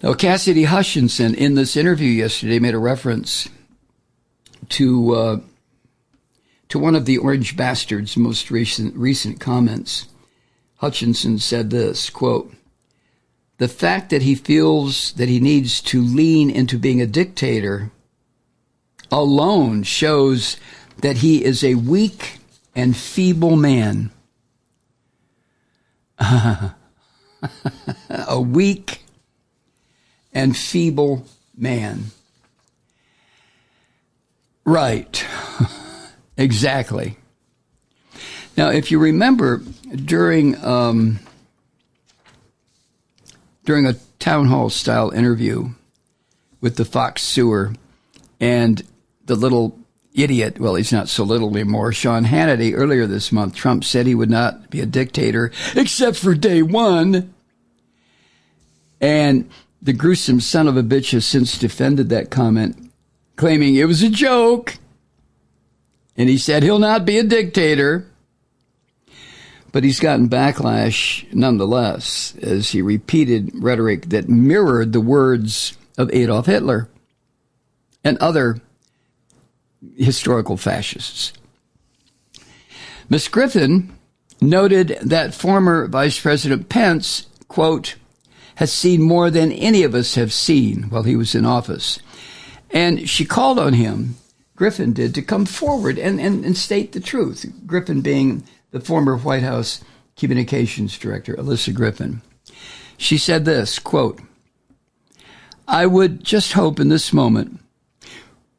Now, Cassidy Hutchinson, in this interview yesterday, made a reference to one of the Orange Bastard's most recent comments. Hutchinson said this, quote, "The fact that he feels that he needs to lean into being a dictator alone shows that he is a weak and feeble man." A weak and feeble man. Right. Exactly. Now, if you remember, during a town hall style interview with the Fox sewer and the little idiot, well, he's not so little anymore, Sean Hannity, earlier this month, Trump said he would not be a dictator except for day one. And the gruesome son of a bitch has since defended that comment, claiming it was a joke. And he said he'll not be a dictator. But he's gotten backlash nonetheless as he repeated rhetoric that mirrored the words of Adolf Hitler and other historical fascists. Ms. Griffin noted that former Vice President Pence, quote, has seen more than any of us have seen while he was in office. And she called on him, Griffin did, to come forward and state the truth. Griffin being the former White House Communications Director, Alyssa Griffin. She said this, quote, "I would just hope in this moment,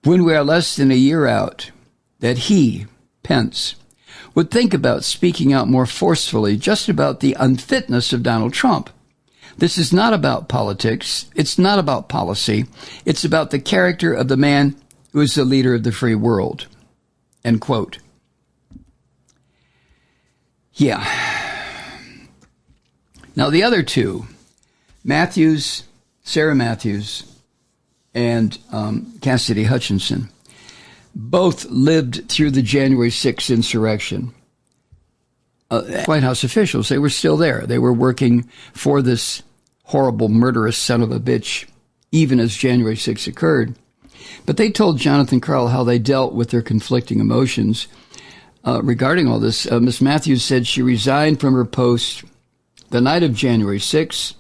when we are less than a year out, that he, Pence, would think about speaking out more forcefully just about the unfitness of Donald Trump. This is not about politics. It's not about policy. It's about the character of the man who is the leader of the free world." End quote. Yeah. Now, the other two, Sarah Matthews, and Cassidy Hutchinson, both lived through the January 6th insurrection. White House officials, they were still there. They were working for this horrible, murderous son of a bitch, even as January 6th occurred. But they told Jonathan Karl how they dealt with their conflicting emotions regarding all this. Ms. Matthews said she resigned from her post the night of January 6th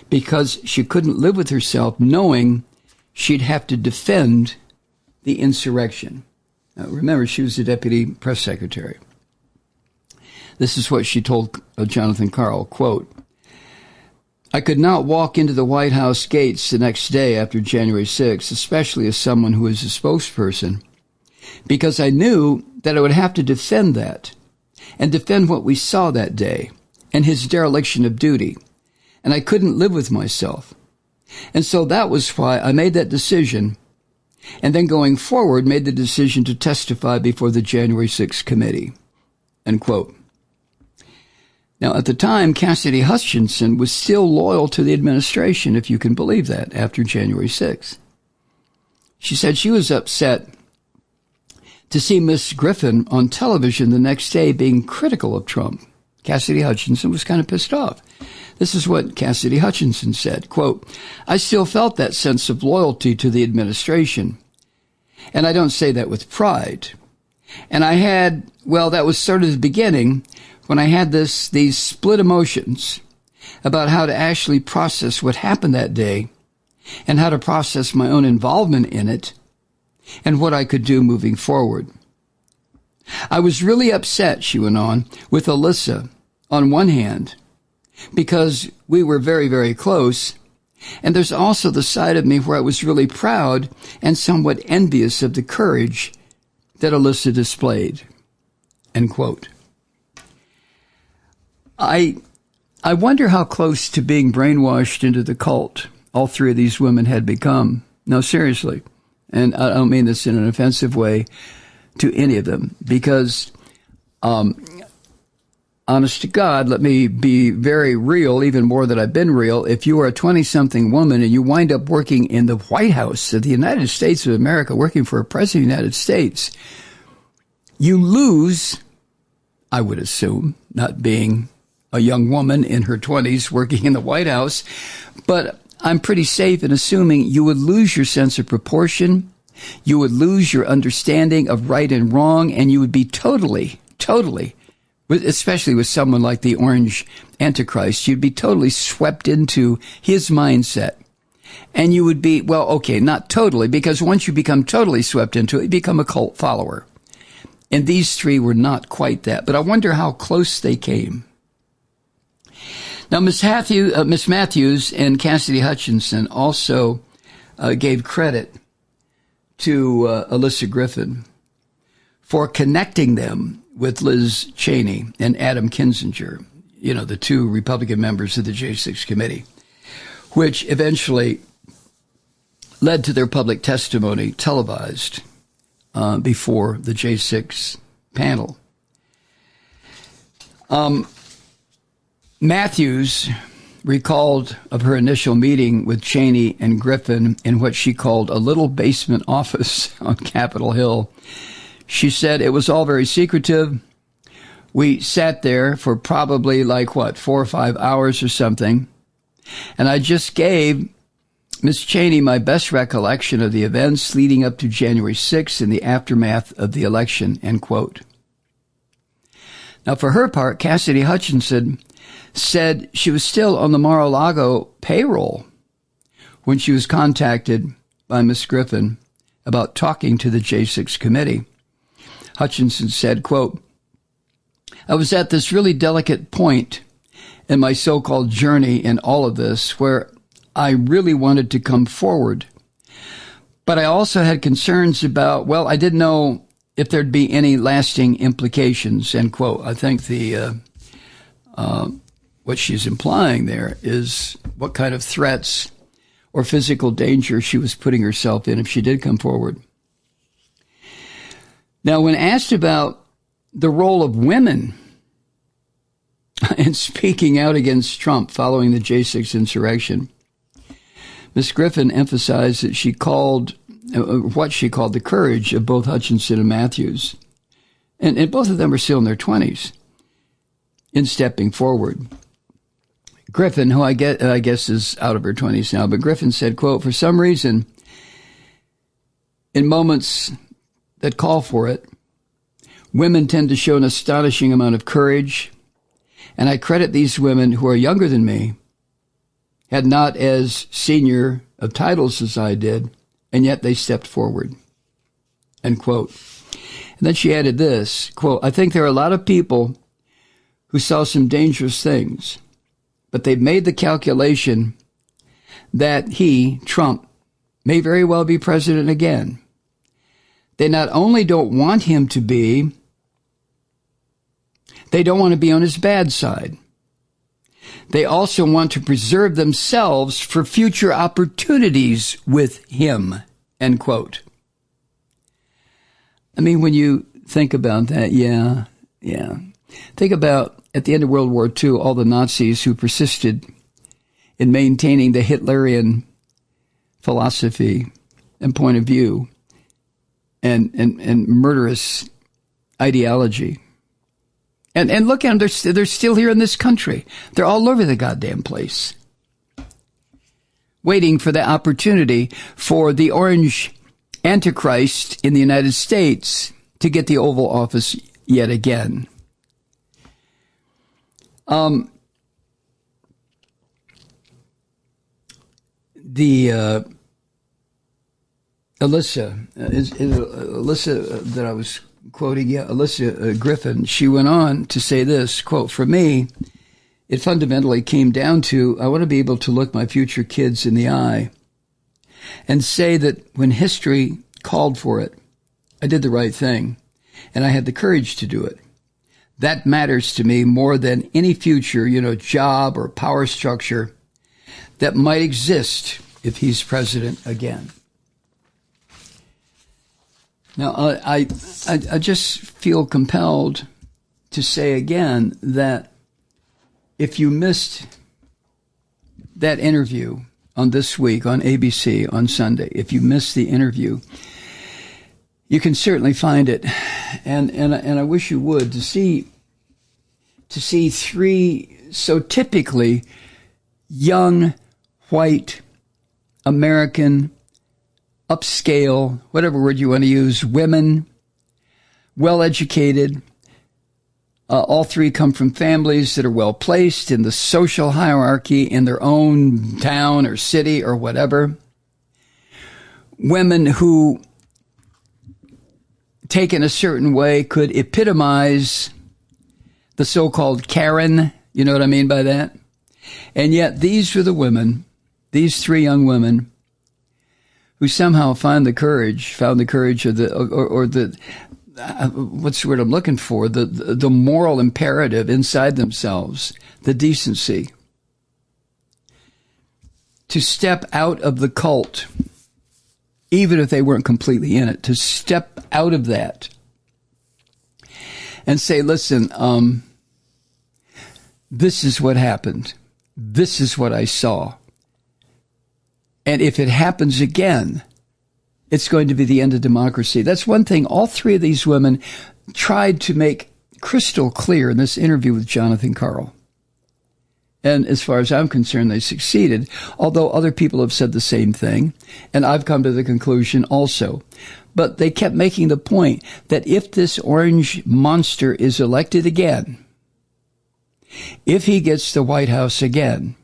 because she couldn't live with herself knowing she'd have to defend the insurrection. Now, remember, she was the deputy press secretary. This is what she told Jonathan Karl, quote, "I could not walk into the White House gates the next day after January 6th, especially as someone who is a spokesperson, because I knew that I would have to defend that and defend what we saw that day and his dereliction of duty. And I couldn't live with myself. And so that was why I made that decision, and then going forward made the decision to testify before the January 6th committee." End quote. Now, at the time, Cassidy Hutchinson was still loyal to the administration, if you can believe that, after January 6th. She said she was upset to see Miss Griffin on television the next day being critical of Trump. Cassidy Hutchinson was kind of pissed off. This is what Cassidy Hutchinson said, quote, "I still felt that sense of loyalty to the administration. And I don't say that with pride. And I had, well, that was sort of the beginning when I had these split emotions about how to actually process what happened that day and how to process my own involvement in it and what I could do moving forward. I was really upset," she went on, "with Alyssa on one hand, because we were very, very close. And there's also the side of me where I was really proud and somewhat envious of the courage that Alyssa displayed." End quote. I wonder how close to being brainwashed into the cult all three of these women had become. No, seriously. And I don't mean this in an offensive way to any of them, because, honest to God, let me be very real, even more than I've been real. If you are a 20-something woman and you wind up working in the White House of the United States of America, working for a president of the United States, you lose, I would assume, not being a young woman in her 20s working in the White House, but I'm pretty safe in assuming you would lose your sense of proportion, you would lose your understanding of right and wrong, and you would be totally, especially with someone like the Orange Antichrist, you'd be totally swept into his mindset. And you would be, well, okay, not totally, because once you become totally swept into it, you become a cult follower. And these three were not quite that. But I wonder how close they came. Now, Miss Matthews and Cassidy Hutchinson also gave credit to Alyssa Griffin for connecting them with Liz Cheney and Adam Kinzinger, the two Republican members of the J6 committee, which eventually led to their public testimony televised before the J6 panel. Matthews recalled of her initial meeting with Cheney and Griffin in what she called a little basement office on Capitol Hill. She said it was all very secretive. We sat there for probably 4 or 5 hours or something. And I just gave Miss Cheney my best recollection of the events leading up to January 6th and the aftermath of the election, end quote. Now, for her part, Cassidy Hutchinson said she was still on the Mar-a-Lago payroll when she was contacted by Miss Griffin about talking to the J6 committee. Hutchinson said, quote, I was at this really delicate point in my so-called journey in all of this where I really wanted to come forward. But I also had concerns about, I didn't know if there'd be any lasting implications, end quote. I think what she's implying there is what kind of threats or physical danger she was putting herself in if she did come forward. Now, when asked about the role of women in speaking out against Trump following the J6 insurrection, Ms. Griffin emphasized that she called what she called the courage of both Hutchinson and Matthews. And both of them are still in their 20s in stepping forward. Griffin, who I guess is out of her 20s now, but Griffin said, quote, for some reason, in moments that call for it, women tend to show an astonishing amount of courage, and I credit these women who are younger than me, had not as senior of titles as I did, and yet they stepped forward, end quote. And then she added this, quote, I think there are a lot of people who saw some dangerous things, but they've made the calculation that he, Trump, may very well be president again. They not only don't want him to be, they don't want to be on his bad side. They also want to preserve themselves for future opportunities with him, end quote. I mean, when you think about that, yeah. Think about, at the end of World War II, all the Nazis who persisted in maintaining the Hitlerian philosophy and point of view and murderous ideology. And look at them, they're still here in this country. They're all over the goddamn place, waiting for the opportunity for the Orange Antichrist in the United States to get the Oval Office yet again. Alyssa that I was quoting, Alyssa Griffin, she went on to say this, quote, for me, it fundamentally came down to, I want to be able to look my future kids in the eye and say that when history called for it, I did the right thing and I had the courage to do it. That matters to me more than any future, job or power structure that might exist if he's president again. Now, I just feel compelled to say again that if you missed that interview on This Week on ABC on Sunday, if you missed the interview, you can certainly find it, and I wish you would, to see three so typically young white American, upscale, whatever word you want to use, women, well-educated. All three come from families that are well-placed in the social hierarchy in their own town or city or whatever. Women who, taken a certain way, could epitomize the so-called Karen. You know what I mean by that? And yet these were the women, these three young women, who somehow found the courage of what's the word I'm looking for? The moral imperative inside themselves, the decency, to step out of the cult, even if they weren't completely in it, to step out of that and say, listen, this is what happened. This is what I saw. And if it happens again, it's going to be the end of democracy. That's one thing all three of these women tried to make crystal clear in this interview with Jonathan Karl. And as far as I'm concerned, they succeeded, although other people have said the same thing. And I've come to the conclusion also. But they kept making the point that if this orange monster is elected again, if he gets the White House again,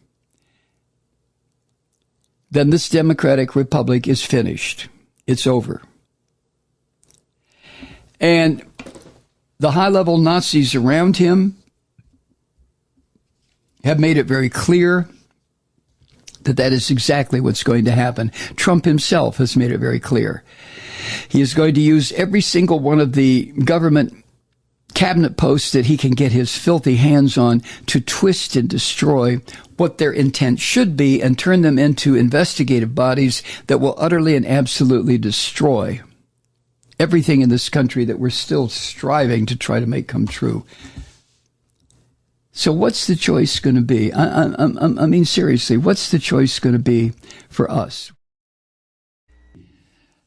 then this democratic republic is finished. It's over. And the high-level Nazis around him have made it very clear that that is exactly what's going to happen. Trump himself has made it very clear. He is going to use every single one of the government cabinet posts that he can get his filthy hands on to twist and destroy what their intent should be and turn them into investigative bodies that will utterly and absolutely destroy everything in this country that we're still striving to try to make come true. So what's the choice going to be? I mean, seriously, what's the choice going to be for us?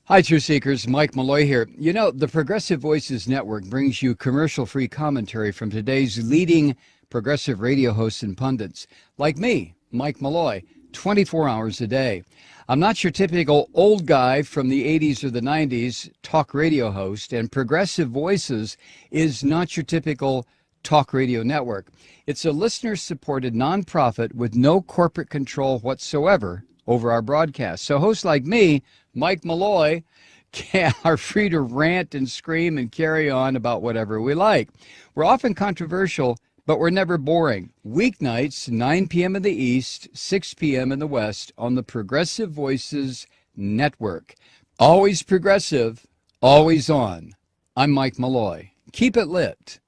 Hi, Truth Seekers. Mike Malloy here. You know, the Progressive Voices Network brings you commercial-free commentary from today's leading progressive radio hosts and pundits, like me, Mike Malloy, 24 hours a day. I'm not your typical old guy from the 80s or the 90s talk radio host, and Progressive Voices is not your typical talk radio network. It's a listener-supported nonprofit with no corporate control whatsoever over our broadcast. So hosts like me, Mike Malloy, are free to rant and scream and carry on about whatever we like. We're often controversial, but we're never boring. Weeknights, 9 p.m. in the East, 6 p.m. in the West on the Progressive Voices Network. Always progressive, always on. I'm Mike Malloy. Keep it lit.